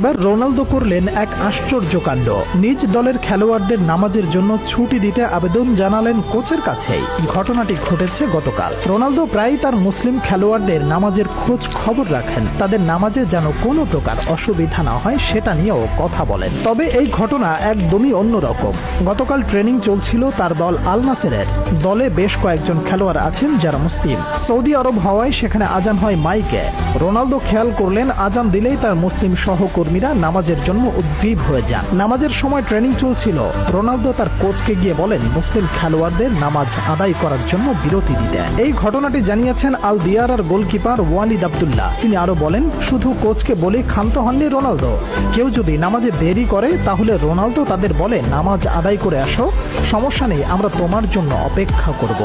এবার রোনালদো করলেন এক আশ্চর্য কাণ্ড। নিজ দলের খেলোয়াড়দের নামাজের জন্য ছুটি দিতে আবেদন জানালেন কোচের কাছেই। ঘটনাটি ঘটেছে গতকাল। রোনালদো প্রায়ই তার মুসলিম খেলোয়াড়দের নামাজের খোঁজ খবর রাখেন, তাদের নামাজে যেন কোনো প্রকার অসুবিধা না হয় সেটা নিয়েও কথা বলেন। তবে এই ঘটনা একদমই অন্যরকম। গতকাল ট্রেনিং চলছিল তার দল আল নাসেরের। দলে বেশ কয়েকজন খেলোয়াড় আছেন যারা মুসলিম। সৌদি আরব হওয়ায় সেখানে আজান হয় মাইকে। রোনালদো খেয়াল করলেন আজান দিলেই তার মুসলিম সহকর্মীরা নামাজের জন্য উদ্গ্রীব হয়ে যান। নামাজের সময় ট্রেনিং চলছিল। রোনালদো তার কোচকে গিয়ে বলেন মুসলিম খেলোয়াড়দের নামাজ আদায় করার জন্য বিরতি দিতে। এই ঘটনাটি জানিয়েছেন আল দিয়ারার গোলকিপার ওয়ালিদ আব্দুল্লাহ। তিনি আরো বলেন, শুধু কোচকে বলে ক্ষান্ত হননি রোনালদো। কেউ যদি নামাজে দেরি করে তাহলে রোনালদো তাদের বলে নামাজ আদায় করে আসো, সমস্যা নেই, আমরা তোমার জন্য অপেক্ষা করব,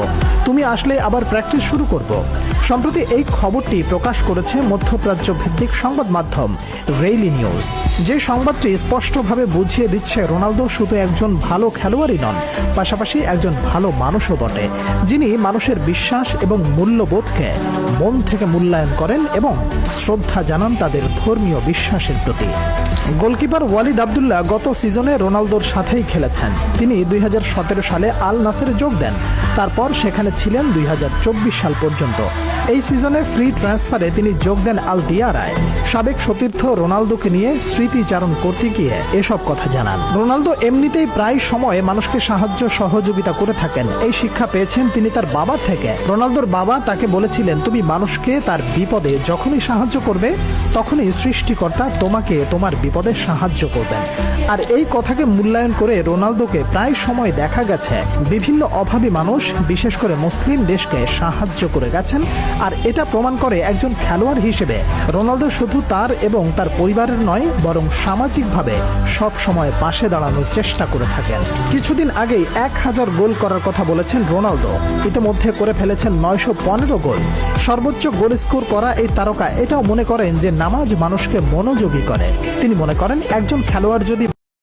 তুমি আসলে আবার প্র্যাকটিস শুরু করব। সম্প্রতি এই খবরটি প্রকাশ করেছে মধ্যপ্রাচ্য ভিত্তিক সংবাদ মাধ্যম রেইলি নিউজ। যে সংবাদটি স্পষ্টভাবে বুঝিয়ে দিচ্ছে রোনালদো শুধু একজন ভালো খেলোয়াড়ই নন, পাশাপাশি একজন ভালো মানুষও বটে, যিনি মানুষের বিশ্বাস এবং মূল্যবোধকে মন থেকে মূল্যায়ন করেন এবং শ্রদ্ধা জানান তাদের ধর্মীয় বিশ্বাসের প্রতি। গোলকিপার ওয়ালিদ আব্দুল্লাহ গত সিজনে রোনালদোর সাথেই খেলেছেন। তিনি 2017 সালে আল নাসেরে যোগ দেন, তারপর সেখানে ছিলেন 2024 সাল পর্যন্ত। এই সিজনে ফ্রি ট্রান্সফারে তিনি যোগ দেন আল দিয়ারায়। সাবেক সতীর্থ রোনালদোকে নিয়ে স্মৃতিচারণ করতে গিয়ে এসব কথা জানান। রোনালদো এমনিতেই প্রায় সময় মানুষকে সাহায্য সহযোগিতা করে থাকেন। এই শিক্ষা পেয়েছেন তিনি তার বাবার থেকে। রোনালদোর বাবা তাকে বলেছিলেন, তুমি মানুষকে তার বিপদে যখনই সাহায্য করবে তখনই সৃষ্টিকর্তা তোমাকে তোমার বিপদে সাহায্য করবেন। আর এই কথাকে মূল্যায়ন করে রোনালদোকে প্রায় সময় দেখা গেছে বিভিন্ন অভাবী মানুষ, বিশেষ করে মুসলিম দেশকে সাহায্য করে গেছেন। আর এটা প্রমাণ করে একজন খেলোয়াড় হিসেবে রোনালদো শুধু তার এবং তার পরিবারের নয়, বরং সামাজিকভাবে সব সময় পাশে দাঁড়ানোর চেষ্টা করে থাকেন। কিছুদিন আগেই 1000 গোল করার কথা বলেছেন রোনালদো। ইতিমধ্যে করে ফেলেছেন 915 গোল। সর্বোচ্চ গোল স্কোর করা এই তারকা এটাও মনে করেন যে নামাজ মানুষকে মনোযোগী করে। তিনি মনে করেন একজন খেলোয়াড় যদি